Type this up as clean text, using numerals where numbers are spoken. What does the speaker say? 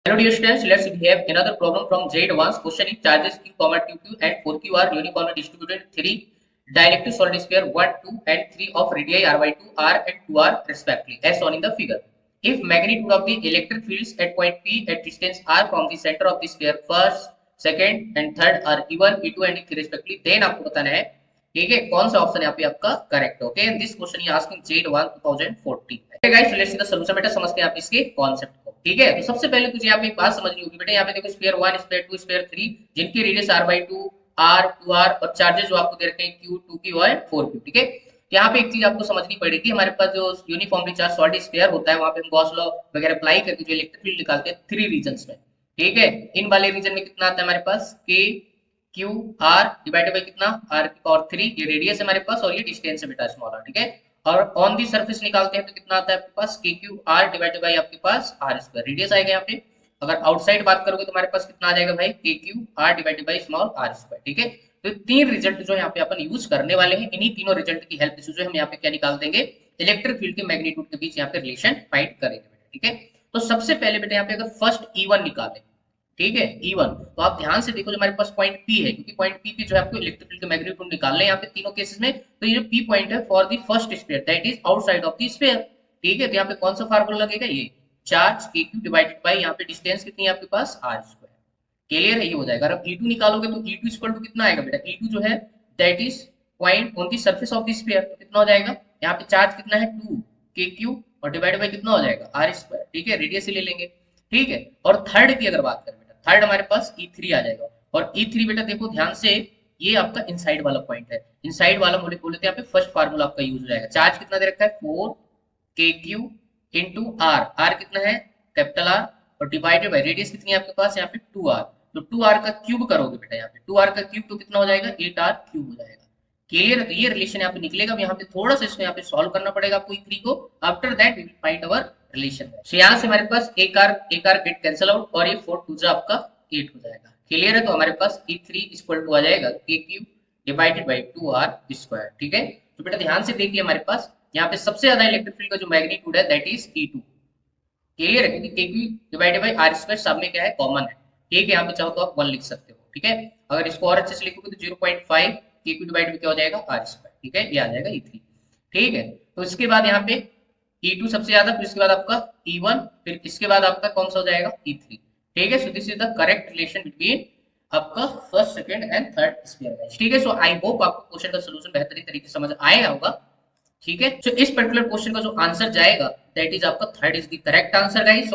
Hello dear students, let's have another problem from J advanced. Question is charges q, 2q and 4q are uniformly distributed in 3 dielectric solid sphere 1, 2 and 3 of radii r by 2, r and 2r respectively as shown in the figure. If magnitude of the electric fields at point P at distance r from the center of the sphere first, second and third are E1, E2 and E3 respectively, then आपको बताना है ठीक है कौन सा option यहाँ पे आपका correct. Okay, and this question ये asking J advanced 2014. Okay guys, let's see the solution. बेटा समझते हैं आप इसके कॉन्सेप्ट को. ठीक है, तो सबसे पहले तुझे यहाँ पे एक बात समझनी होगी बेटा. यहाँ पे देखो स्फीयर 1, स्फीयर 2, स्फीयर 3 जिनकी रेडियस r/2, r, 2r और चार्जेस जो आपको दे रखे हैं q, 2q और 4q. ठीक है, यहाँ पे एक चीज आपको समझनी पड़ेगी. हमारे पास जो यूनिफॉर्मली चार्ज सॉलिड स्फीयर होता है वहां पे हम गॉस लॉ वगैरह अप्लाई करके जो इलेक्ट्रिक फील्ड निकालते हैं 3 रीजंस में. ठीक है, इन वाले रीजन में कितना आता है हमारे पास k q r divided by कितना r की पावर 3. ये रेडियस है हमारे पास और ये डिस्टेंस है बेटा स्मॉल r. ठीक है, और ऑन दी सरफेस निकालते हैं तो कितना आता है आपके पास के क्यू आर डिवाइडेड बाई आपके पास आर स्क्वायर. रेडियस आएगा यहाँ पे. अगर आउटसाइड बात करोगे तो हमारे पास कितना आ जाएगा भाई के q r divided by small r square. ठीक है, तो तीन रिजल्ट जो यहाँ पे अपन यूज करने वाले हैं, इन्हीं तीनों रिजल्ट की हेल्प से जो हम यहाँ पे क्या निकाल देंगे इलेक्ट्रिक फील्ड के मैग्नीट्यूड के बीच यहाँ पे रिलेशन फाइंड करेंगे. ठीक है, तो सबसे पहले बेटा यहाँ पे अगर फर्स्ट E1 निकालें, ठीक है E1, तो आप ध्यान से देखो जो हमारे पास पॉइंट P है, क्योंकि पॉइंट P पे जो है आपको इलेक्ट्रिक फील्ड के मैग्नीट्यूड निकालने हैं यहाँ पे तीनों केसेस में. तो ये जो P पॉइंट है for the first sphere that is outside of the sphere. ठीक है, तो यहाँ पे कौन सा फार्मूला लगेगा, ये चार्ज kq डिवाइडेड बाय यहाँ पे डिस्टेंस कितनी है आपके पास r स्क्वायर. क्लियर है, ये हो जाएगा. अब E2 निकालोगे तो E2 इक्वल टू कितना आएगा बेटा, E2 जो है that is point on the surface of the sphere. तो कितना हो जाएगा, यहाँ पे चार्ज कितना है 2 kq और डिवाइडेड बाय कितना हो जाएगा r स्क्वायर. ठीक है, रेडियस ही ले लेंगे. ठीक है, और थर्ड की अगर बात करें, थर्ड हमारे पास E3 आ जाएगा. और E3 बेटा देखो ध्यान से, ये आपका इनसाइड वाला पॉइंट है. इनसाइड वाला बोले तो यहाँ पे फर्स्ट फार्मूला आपका यूज हो जाएगा. चार्ज कितना दे रखा है 4 kq into r. r कितना है कैपिटल R और डिवाइडेड बाय रेडियस कितनी है आपके पास यहाँ पे 2r. तो 2r का क्यूब करोगे बेटा यहाँ पे 2r का क्यूब तो कितना हो जाएगा 8r क्यूब हो जाएगा. क्लियर है, तो ये रिलेशन यहाँ पे निकलेगा. यहाँ पे थोड़ा सा इसको यहाँ पे सॉल्व करना पड़ेगा आपको E3 को. After that we will find our relation. So यहाँ से हमारे पास एक r गेट कैंसिल आउट और ये 4 2 आपका 8 हो जाएगा. क्लियर है, तो हमारे पास E3 इक्वल टू आ जाएगा kq divided by 2r square. ठीक है, तो बेटा ध्यान से देखिए हमारे पास यहाँ पे सबसे ज्यादा इलेक्ट्रिक फील्ड का जो मैग्नीट्यूड है दैट इज E2. क्लियर है, क्योंकि kq divided by r square सब में क्या है कॉमन है. ठीक है, यहाँ पे चाहो तो आप 1 लिख सकते हो. ठीक है, अगर इसको और अच्छे से लिखोगे तो 0.5 kq डिवाइड में क्या हो जाएगा r स्क्वायर. ठीक है, ये आ जाएगा E3. ठीक है, तो इसके बाद यहाँ पे E2 सबसे ज्यादा, फिर इसके बाद आपका E1, फिर इसके बाद आपका कौन सा हो जाएगा E3. ठीक है, so this is the correct relation between आपका first, second and third sphere guys. ठीक है, सो आई होप आपको क्वेश्चन का सॉल्यूशन बेहतरीन तरीके से समझ आया होगा. ठीक है, सो इस पर्टिकुलर क्वेश्चन का जो आंसर जाएगा दैट इज आपका third is the correct answer guys.